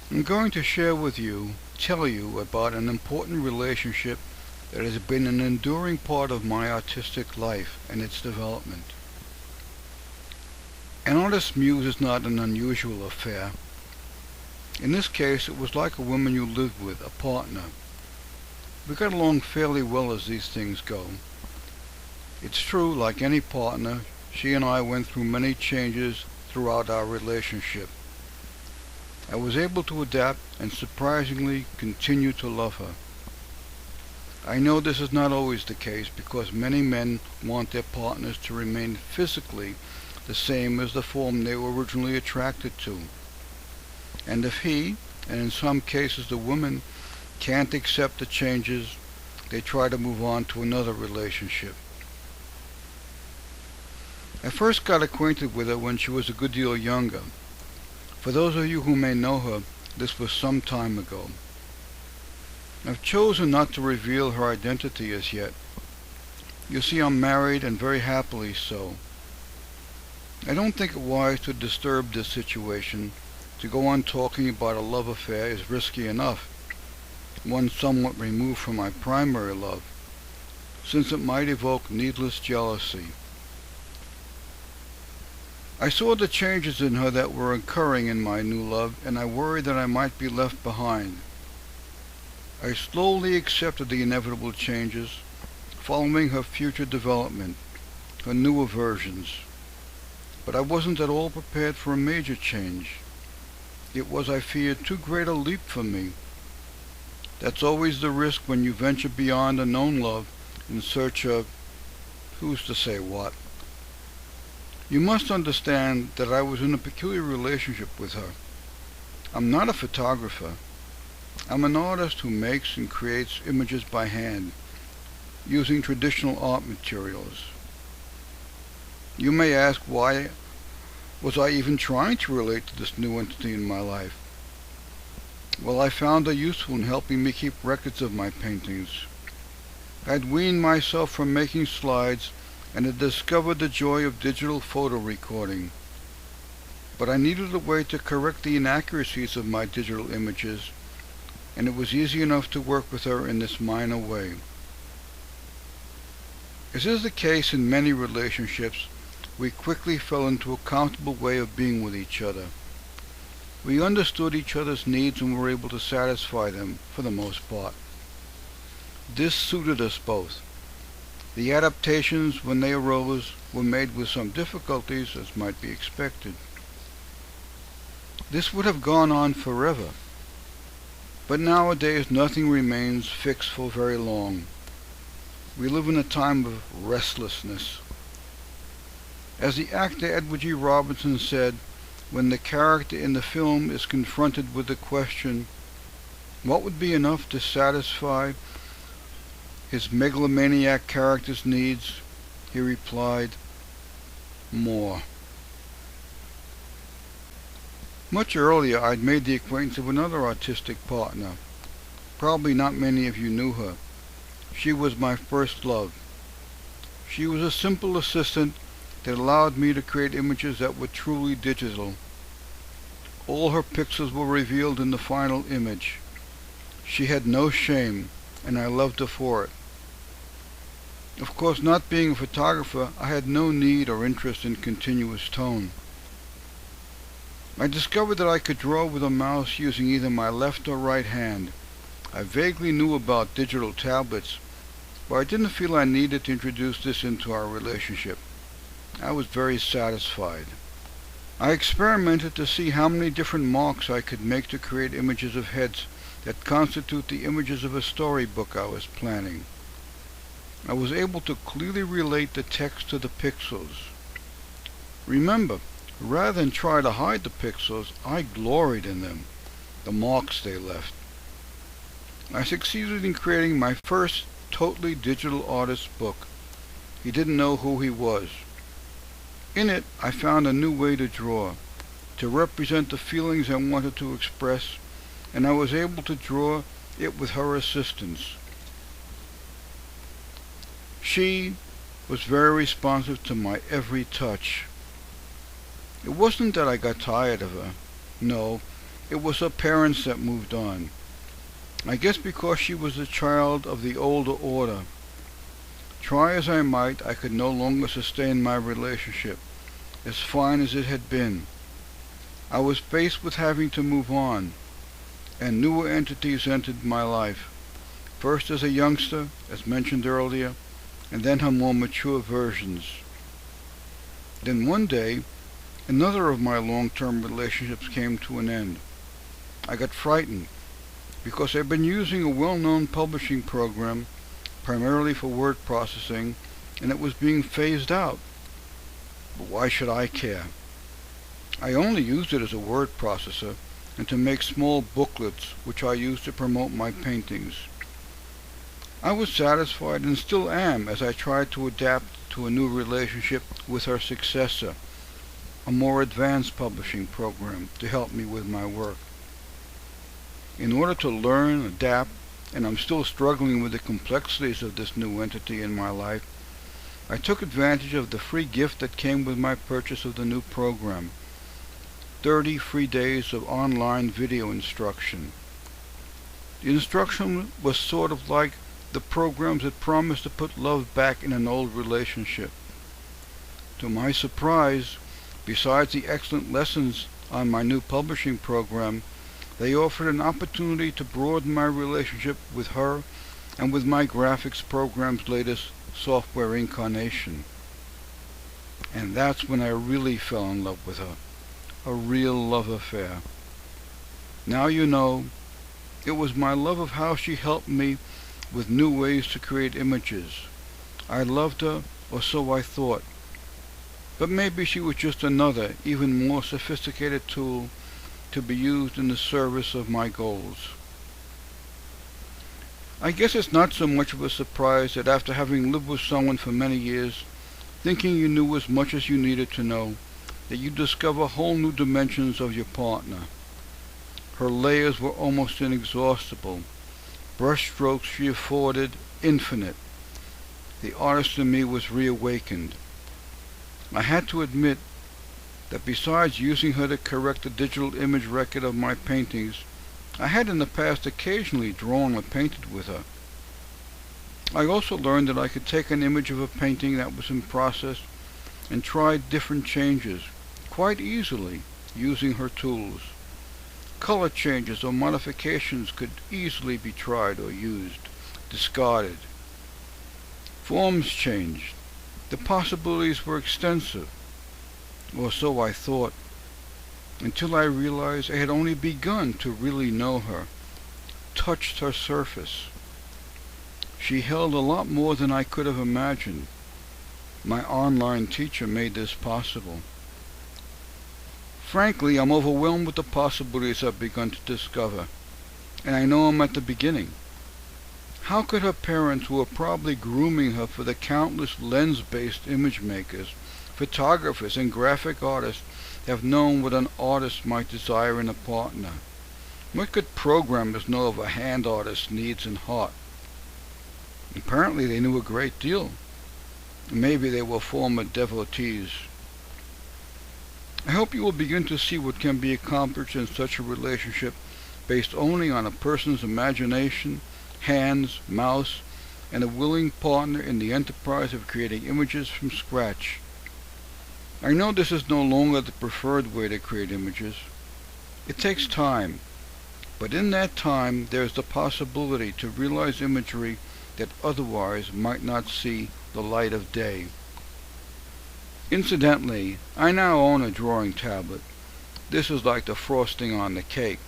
I'm going to tell you about an important relationship that has been an enduring part of my artistic life and its development. An artist's muse is not an unusual affair. In this case, it was like a woman you lived with, a partner. We got along fairly well as these things go. It's true, like any partner, she and I went through many changes throughout our relationship. I was able to adapt and surprisingly continue to love her. I know this is not always the case because many men want their partners to remain physically the same as the form they were originally attracted to. And if he, and in some cases the woman, can't accept the changes, they try to move on to another relationship. I first got acquainted with her when she was a good deal younger. For those of you who may know her, this was some time ago. I've chosen not to reveal her identity as yet. You see, I'm married and very happily so. I don't think it wise to disturb this situation. To go on talking about a love affair is risky enough, one somewhat removed from my primary love, since it might evoke needless jealousy. I saw the changes in her that were occurring in my new love, and I worried that I might be left behind. I slowly accepted the inevitable changes, following her future development, her new aversions. But I wasn't at all prepared for a major change. It was, I feared, too great a leap for me. That's always the risk when you venture beyond a known love in search of who's to say what. You must understand that I was in a peculiar relationship with her. I'm not a photographer. I'm an artist who makes and creates images by hand, using traditional art materials. You may ask, why was I even trying to relate to this new entity in my life? Well, I found her useful in helping me keep records of my paintings. I'd weaned myself from making slides and had discovered the joy of digital photo recording. But I needed a way to correct the inaccuracies of my digital images, and it was easy enough to work with her in this minor way. As is the case in many relationships, we quickly fell into a comfortable way of being with each other. We understood each other's needs and were able to satisfy them, for the most part. This suited us both. The adaptations, when they arose, were made with some difficulties, as might be expected. This would have gone on forever. But nowadays nothing remains fixed for very long. We live in a time of restlessness. As the actor Edward G. Robinson said, when the character in the film is confronted with the question, what would be enough to satisfy his megalomaniac character's needs, he replied, more. Much earlier I'd made the acquaintance of another artistic partner. Probably not many of you knew her. She was my first love. She was a simple assistant that allowed me to create images that were truly digital. All her pixels were revealed in the final image. She had no shame, and I loved her for it. Of course, not being a photographer, I had no need or interest in continuous tone. I discovered that I could draw with a mouse using either my left or right hand. I vaguely knew about digital tablets, but I didn't feel I needed to introduce this into our relationship. I was very satisfied. I experimented to see how many different marks I could make to create images of heads that constitute the images of a storybook I was planning. I was able to clearly relate the text to the pixels. Remember, rather than try to hide the pixels, I gloried in them, the marks they left. I succeeded in creating my first totally digital artist's book. He didn't know who he was. In it, I found a new way to draw, to represent the feelings I wanted to express, and I was able to draw it with her assistance. She was very responsive to my every touch. It wasn't that I got tired of her. No, It was her parents that moved on. I guess because she was a child of the older order. Try as I might, I could no longer sustain my relationship, as fine as it had been. I was faced with having to move on, and newer entities entered my life, first as a youngster, as mentioned earlier, and then her more mature versions. Then one day, another of my long-term relationships came to an end. I got frightened, because I'd been using a well-known publishing program, primarily for word processing, and it was being phased out. But why should I care? I only used it as a word processor and to make small booklets which I used to promote my paintings. I was satisfied and still am as I tried to adapt to a new relationship with her successor, a more advanced publishing program to help me with my work. In order to learn, adapt, and I'm still struggling with the complexities of this new entity in my life, I took advantage of the free gift that came with my purchase of the new program. 30 free days of online video instruction. The instruction was sort of like the programs that promised to put love back in an old relationship. To my surprise, besides the excellent lessons on my new publishing program, they offered an opportunity to broaden my relationship with her and with my graphics program's latest software incarnation. And that's when I really fell in love with her. A real love affair. Now you know, it was my love of how she helped me with new ways to create images. I loved her, or so I thought. But maybe she was just another, even more sophisticated tool to be used in the service of my goals. I guess it's not so much of a surprise that after having lived with someone for many years, thinking you knew as much as you needed to know, that you discover whole new dimensions of your partner. Her layers were almost inexhaustible. Brushstrokes she afforded infinite. The artist in me was reawakened. I had to admit that besides using her to correct the digital image record of my paintings, I had in the past occasionally drawn or painted with her. I also learned that I could take an image of a painting that was in process and try different changes quite easily using her tools. Color changes or modifications could easily be tried or used, discarded. Forms changed. The possibilities were extensive, or so I thought, until I realized I had only begun to really know her, touched her surface. She held a lot more than I could have imagined. My online teacher made this possible. Frankly, I'm overwhelmed with the possibilities I've begun to discover, and I know I'm at the beginning. How could her parents, who were probably grooming her for the countless lens-based image makers, photographers, and graphic artists, have known what an artist might desire in a partner? What could programmers know of a hand artist's needs and heart? Apparently they knew a great deal. Maybe they were former devotees. I hope you will begin to see what can be accomplished in such a relationship based only on a person's imagination, hands, mouse, and a willing partner in the enterprise of creating images from scratch. I know this is no longer the preferred way to create images. It takes time, but in that time there is the possibility to realize imagery that otherwise might not see the light of day. Incidentally, I now own a drawing tablet. This is like the frosting on the cake,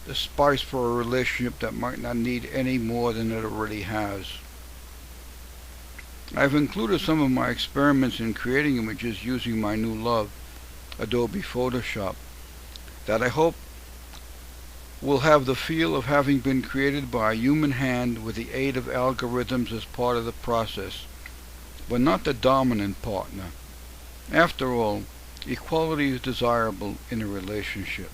the spice for a relationship that might not need any more than it already has. I've included some of my experiments in creating images using my new love, Adobe Photoshop, that I hope will have the feel of having been created by a human hand with the aid of algorithms as part of the process, but not the dominant partner. After all, equality is desirable in a relationship.